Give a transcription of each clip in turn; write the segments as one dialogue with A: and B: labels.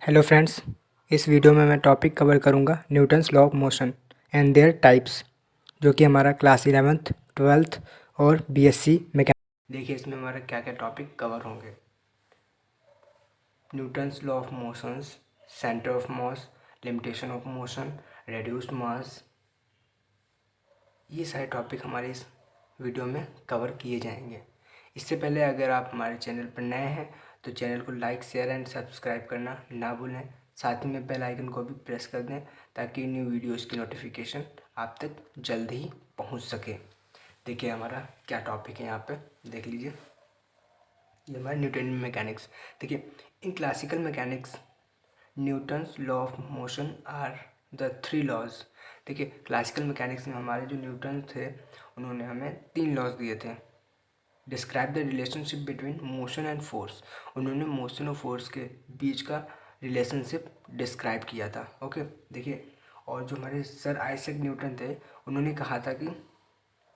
A: Hello friends, इस video में मैं टॉपिक कवर करूंगा Newton's law of motion and there types, जो कि हमारा क्लास 11th 12th और बीएससी मैकेनिक्स। देखिए इसमें हमारा क्या क्या टॉपिक कवर होंगे। Newton's law of motions, centre of mass, limitation of motion, reduced mass, ये सारे टॉपिक हमारे इस वीडियो में कवर किए जाएंगे। इससे पहले अगर आप हमारे चैनल पर नए हैं तो चैनल को लाइक, शेयर एंड सब्सक्राइब करना ना भूलें। साथ ही में बेल आइकन को भी प्रेस कर दें ताकि न्यू वीडियोस की नोटिफिकेशन आप तक जल्द ही पहुंच सके। देखिए हमारा क्या टॉपिक है, यहाँ पे देख लीजिए। ये हमारा न्यूटन मैकेनिक्स। देखिए in classical mechanics Newton's law of motion are the three laws. देखिए क्लासिकल मैकेनिक्स में हमारे जो न्यूटन थे उन्होंने हमें 3 लॉज दिए थे। Describe the relationship between motion and force. उन्होंने मोशन और फोर्स के बीच का रिलेशनशिप डिस्क्राइब किया था। ओके, देखिए और जो हमारे सर आइजैक न्यूटन थे उन्होंने कहा था कि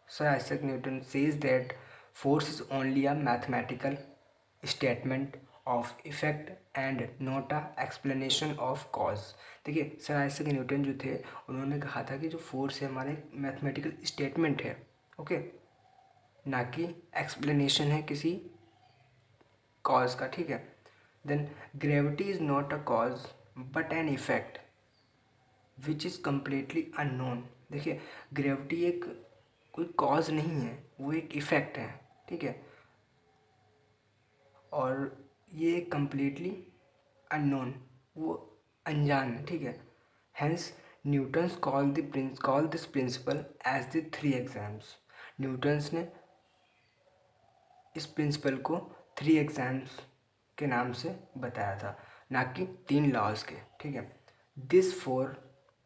A: sir Isaac Newton says that force is only a mathematical statement of effect and not a explanation of cause. देखिए सर आइजैक न्यूटन जो थे उन्होंने कहा था कि जो फोर्स है हमारे मैथमेटिकल स्टेटमेंट है, ओके, ना कि एक्सप्लेनेशन है किसी कॉज का। ठीक है, then gravity is not a cause but an effect which is completely unknown. देखिए ग्रेविटी एक कोई कॉज नहीं है, वो एक इफेक्ट है। ठीक है, और ये कम्प्लीटली अननोन, वो अनजान है। ठीक है, hence Newton's call this principle as the three axioms. Newton's ने इस प्रिंसिपल को 3 एग्जाम्स के नाम से बताया था, ना कि 3 लॉज के। ठीक है, this for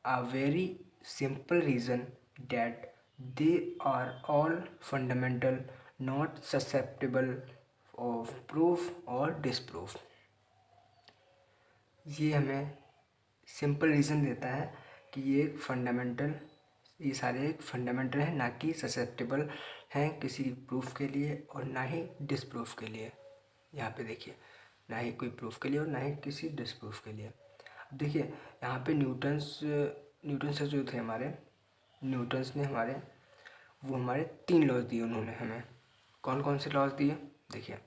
A: a very simple reason that they are all fundamental, not susceptible of proof और डिसप्रूफ। ये हमें सिंपल रीज़न देता है कि ये सारे एक फंडामेंटल हैं, ना कि ससेप्टेबल हैं किसी प्रूफ के लिए और ना ही डिसप्रूफ के लिए। यहाँ पे देखिए, ना ही कोई प्रूफ के लिए और ना ही किसी डिसप्रूफ के लिए। अब देखिए यहाँ पे न्यूटन्स जो थे हमारे, न्यूटन्स ने हमारे 3 लॉज दिए उन्होंने हमें। कौन कौन से लॉज दिए? देखिए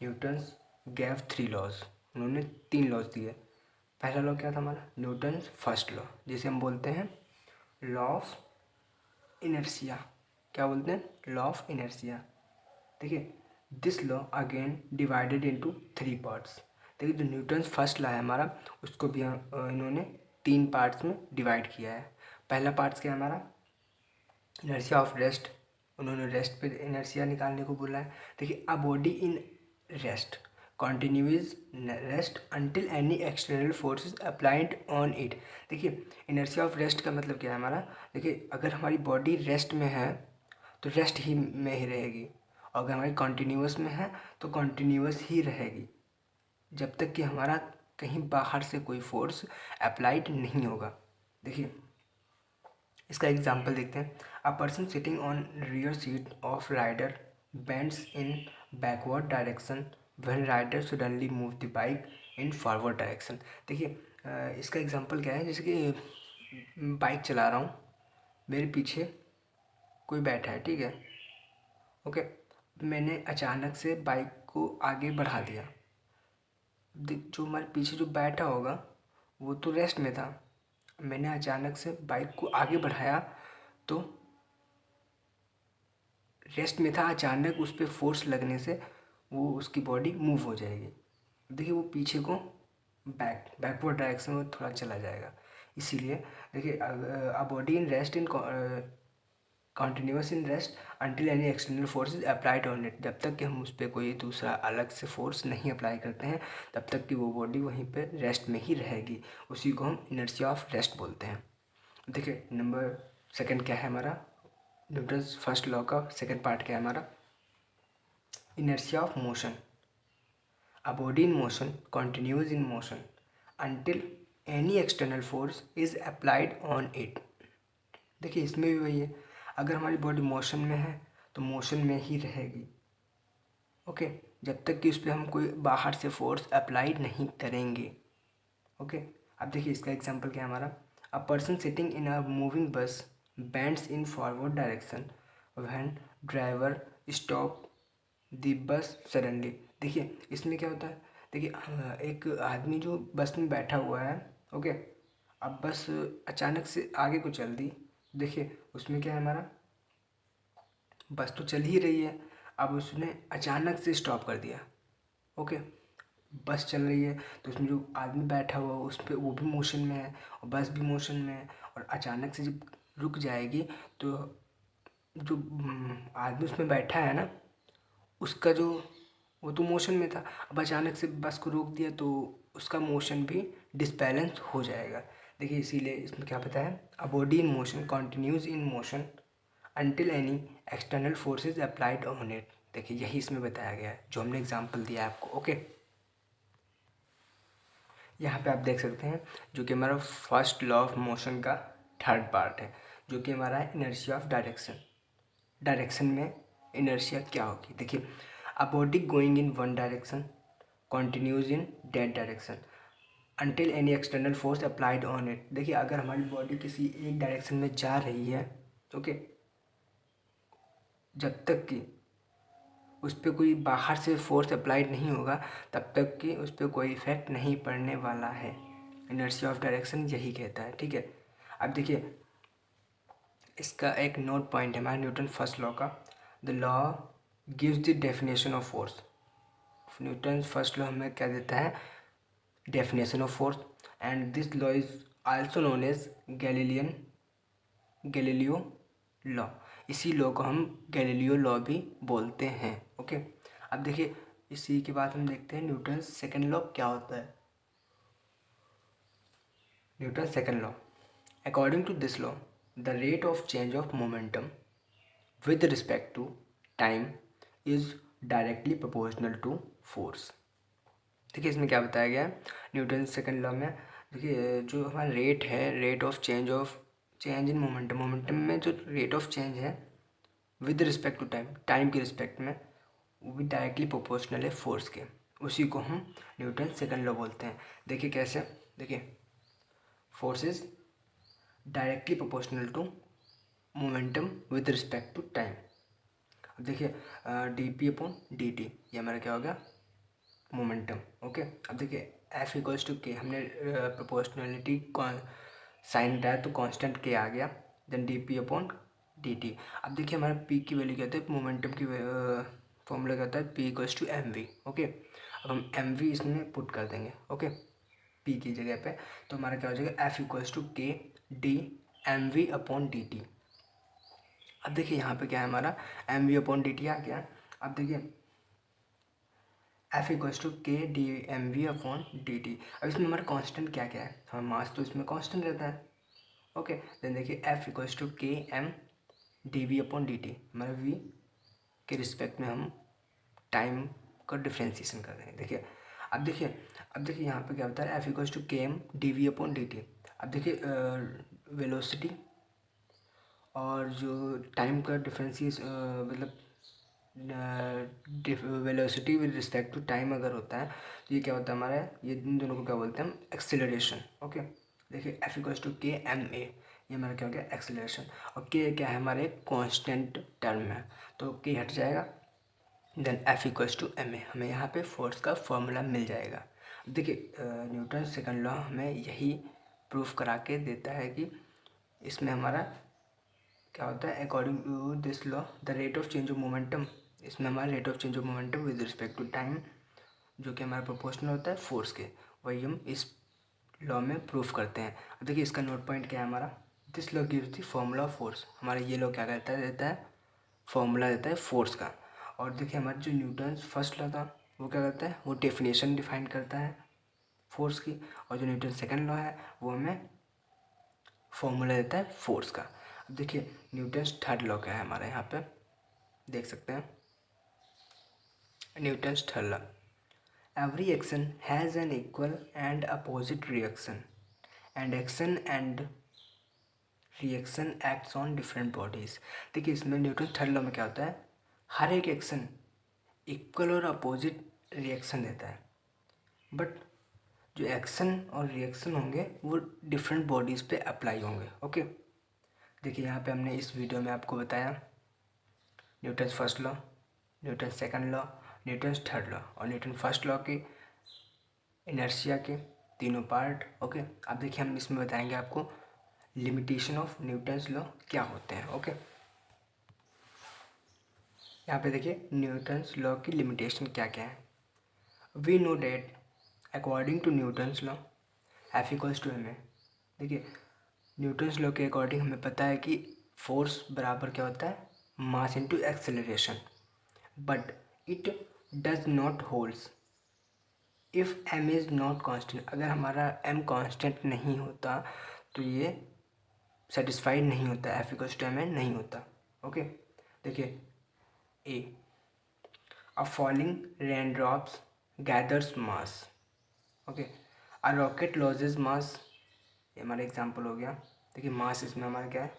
A: न्यूटन्स गैव 3 लॉज, उन्होंने 3 लॉज दिए। पहला लॉ क्या था हमारा? न्यूटन्स फर्स्ट लॉ, जिसे हम बोलते हैं लॉ ऑफ इनर्शिया। क्या बोलते हैं? Law of inertia. देखिए this law again divided into 3 parts. देखिए जो न्यूटन्स फर्स्ट लॉ है हमारा, उसको भी इन्होंने 3 पार्ट्स में डिवाइड किया है। पहला पार्ट्स क्या है हमारा? Inertia of rest. उन्होंने रेस्ट पे इनर्शिया निकालने को बोला है। देखिए a body in rest continuous rest until any external force is applied on it। देखिए इनर्शिया ऑफ रेस्ट का मतलब क्या है हमारा? देखिए अगर हमारी बॉडी रेस्ट में है तो रेस्ट ही में ही रहेगी, और अगर हमारी कॉन्टीन्यूअस में है तो कॉन्टीन्यूअस ही रहेगी, जब तक कि हमारा कहीं बाहर से कोई फोर्स अप्लाइड नहीं होगा। देखिए इसका एग्जाम्पल देखते हैं। A person sitting on rear seat of rider bends in backward direction when rider suddenly move the bike in forward direction. देखिए इसका एग्जांपल क्या है? जैसे कि बाइक चला रहा हूँ, मेरे पीछे कोई बैठा है, ठीक है, ओके, मैंने अचानक से बाइक को आगे बढ़ा दिया। जो हमारे पीछे जो बैठा होगा वो तो रेस्ट में था, मैंने अचानक से बाइक को आगे बढ़ाया तो रेस्ट में था, अचानक उस पर फोर्स लगने से वो उसकी बॉडी मूव हो जाएगी। देखिए वो पीछे को बैकवर्ड डायरेक्शन में थोड़ा चला जाएगा। इसीलिए देखिए a body in rest in continuous in rest until any external force is applied on it. जब तक कि हम उस पर कोई दूसरा अलग से फोर्स नहीं अप्लाई करते हैं तब तक कि वो बॉडी वहीं पे रेस्ट में ही रहेगी। उसी को हम इनर्शिया ऑफ रेस्ट बोलते हैं। देखिए नंबर सेकंड क्या है हमारा? न्यूटन्स फर्स्ट लॉ का सेकंड पार्ट क्या है हमारा? Inertia of motion. A body in motion continues in motion until any external force is applied on it। देखिए इसमें भी वही है, अगर हमारी बॉडी मोशन में है तो मोशन में ही रहेगी, ओके, जब तक कि उस पर हम कोई बाहर से फोर्स अप्लाई नहीं करेंगे। ओके, अब देखिए इसका एग्जांपल क्या है हमारा। A person sitting in a moving bus bends in forward direction when driver stop the bus suddenly. देखिए इसमें क्या होता है, देखिए एक आदमी जो बस में बैठा हुआ है, ओके, अब बस अचानक से आगे को चल दी। देखिए उसमें क्या है हमारा, बस तो चल ही रही है, अब उसने अचानक से स्टॉप कर दिया। ओके, बस चल रही है तो उसमें जो आदमी बैठा हुआ है उस पर, वो भी मोशन में है और बस भी मोशन में है, और अचानक से जब रुक जाएगी तो जो आदमी उसमें बैठा है ना, उसका जो, वो तो मोशन में था, अब अचानक से बस को रोक दिया तो उसका मोशन भी डिसबैलेंस हो जाएगा। देखिए इसीलिए इसमें क्या पता है, a body in motion continues in motion until any external forces applied on it. देखिए यही इसमें बताया गया है जो हमने एग्जांपल दिया है आपको। ओके, यहाँ पे आप देख सकते हैं जो कि हमारा फर्स्ट लॉ ऑफ मोशन का थर्ड पार्ट है, जो कि हमारा है इनर्शिया ऑफ डायरेक्शन। डायरेक्शन में इनर्शिया क्या होगी, देखिए a body going in one direction continues in that direction until any external force applied on it. देखिए अगर हमारी बॉडी किसी एक डायरेक्शन में जा रही है, ओके, जब तक कि उस पर कोई बाहर से फोर्स अप्लाइड नहीं होगा तब तक कि उस पर कोई इफेक्ट नहीं पड़ने वाला है। इनर्शिया ऑफ डायरेक्शन यही कहता है, ठीक है। अब देखिए इसका एक नोट पॉइंट है हमारा न्यूटन फर्स्ट लॉ का। The law gives the definition of force. Newton first law हमें क्या देता है, definition of force, and this law is also known as Galileo law. इसी लॉ को हम गैलीलियो लॉ भी बोलते हैं। ओके, अब देखिए इसी के बाद हम देखते हैं न्यूटन सेकंड लॉ क्या होता है। Newton second law, according to this law the rate of change of momentum with respect to time is directly proportional to force। देखिए इसमें क्या बताया गया है न्यूटन सेकंड लॉ में। देखिए जो हमारा रेट है, rate of change in momentum, momentum में जो रेट ऑफ चेंज है with respect to time, time के रिस्पेक्ट में, वो भी डायरेक्टली प्रोपोर्शनल है फोर्स के। उसी को हम न्यूटन सेकंड लॉ बोलते हैं। देखिए कैसे, देखिए force is directly proportional to momentum with respect to time. अब देखिए d p upon D t, ये हमारा क्या हो गया, मोमेंटम। ओके, अब देखिए एफ इक्वल्स टू के, हमने प्रोपोर्शनलिटी साइन हटाया तो कांस्टेंट के आ गया, then d p upon D T. अब देखिए हमारा पी की वैल्यू क्या होता है, मोमेंटम की फॉर्मूला क्या होता है, p equals to m v. Okay, अब हम एम वी इसमें पुट कर देंगे, ओके, पी की जगह पे, तो हमारा क्या हो जाएगा, F equals to K D M V upon D T. अब देखिए यहाँ पे क्या है हमारा, M V upon D T आ गया। अब देखिए F equals to K D M V upon D T. अब इसमें हमारा कांस्टेंट क्या क्या है, हमारा मास तो इसमें कांस्टेंट रहता है। ओके, देन देखिए F equals to k m d v upon D t, हमारा वी के रिस्पेक्ट में हम टाइम का डिफ्रेंसिएशन कर रहे हैं। देखिए अब देखिए यहाँ पे क्या होता है, f equals to k m d v upon D T. अब देखिए वेलोसिटी और जो टाइम का डिफ्रेंसिएशन, मतलब velocity with respect to time अगर होता है तो ये क्या होता है हमारा, ये इन दोनों को क्या बोलते हैं हम, एक्सेलरेशन। ओके, देखिए F equals to k M A, ये हमारा क्या हो गया, एक्सेलरेशन। और के क्या है हमारे, कांस्टेंट टर्म है, तो के हट जाएगा, then f equals to m a, हमें यहाँ पे फोर्स का फॉर्मूला मिल जाएगा। देखिए न्यूटन सेकंड लॉ हमें यही प्रूफ करा के देता है कि इसमें हमारा क्या होता है, according to this law the rate of change of momentum, इसमें हमारा rate of change of momentum with respect to time जो कि हमारा प्रोपोर्शनल होता है फोर्स के, वही हम इस लॉ में प्रूफ करते हैं। अब देखिए इसका नोट पॉइंट क्या है हमारा, this law gives the formula of force. हमारा ये लॉ क्या करता है, देता है फॉर्मूला देता है फोर्स का। और देखिए हमारा जो न्यूटन फर्स्ट लॉ था वो क्या करता है, वो डेफिनेशन डिफाइन करता है फोर्स की, और जो न्यूटन सेकंड लॉ है वो हमें फॉर्मूला देता है फोर्स का। अब देखिए न्यूटन थर्ड लॉ क्या है हमारा, यहाँ पे देख सकते हैं Newton third law, every action has an equal and opposite reaction and action and reaction acts on different bodies. देखिए इसमें न्यूटन थर्ड लॉ में क्या होता है, हर एक एक्शन इक्वल और अपोजिट रिएक्शन देता है, बट जो एक्शन और रिएक्शन होंगे वो डिफरेंट बॉडीज़ पे अप्लाई होंगे। ओके, देखिए यहाँ पे हमने इस वीडियो में आपको बताया Newton's first law, Newton second law, Newton third law और न्यूटन फर्स्ट लॉ के इनर्शिया के तीनों पार्ट। ओके, अब देखिए हम इसमें बताएंगे आपको लिमिटेशन ऑफ न्यूटन्स लॉ क्या होते हैं। ओके, यहाँ पे देखिए न्यूटन्स लॉ की लिमिटेशन क्या क्या है। We know that according to Newton's law f equals to m a. देखिए न्यूटन्स लॉ के अकॉर्डिंग हमें पता है कि फोर्स बराबर क्या होता है, mass into acceleration, but it does not holds if m is not constant. अगर हमारा एम कांस्टेंट नहीं होता तो ये सेटिस्फाइड नहीं होता, F equals to M N नहीं होता। ओके, देखिए a, a falling rain drops gathers mass. Okay, a rocket loses mass, ये हमारा एग्जाम्पल हो गया। देखिए मास इसमें हमारा क्या है,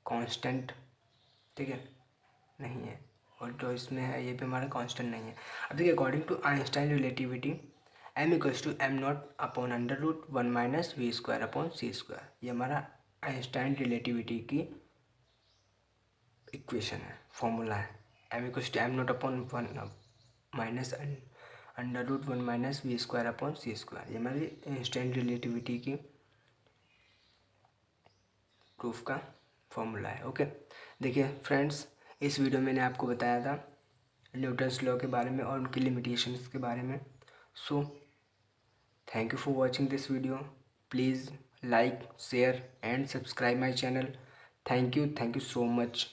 A: कांस्टेंट, ठीक है, नहीं है, और जो इसमें है ये भी हमारा कांस्टेंट नहीं है। अब देखिए according to Einstein relativity m equals to m not upon under root one minus v square upon c square, ये हमारा आइंस्टाइन रिलेटिविटी की इक्वेशन है, फॉर्मूला है। M equals to m not upon one minus under root one minus v square upon c square, ये हमारी Einstein relativity की proof का formula है। ओके, देखिए फ्रेंड्स इस वीडियो में मैंने आपको बताया था न्यूटन्स लॉ के बारे में और उनकी लिमिटेशंस के बारे में। So thank you for watching this video. Please like, share and subscribe my channel. Thank you so much.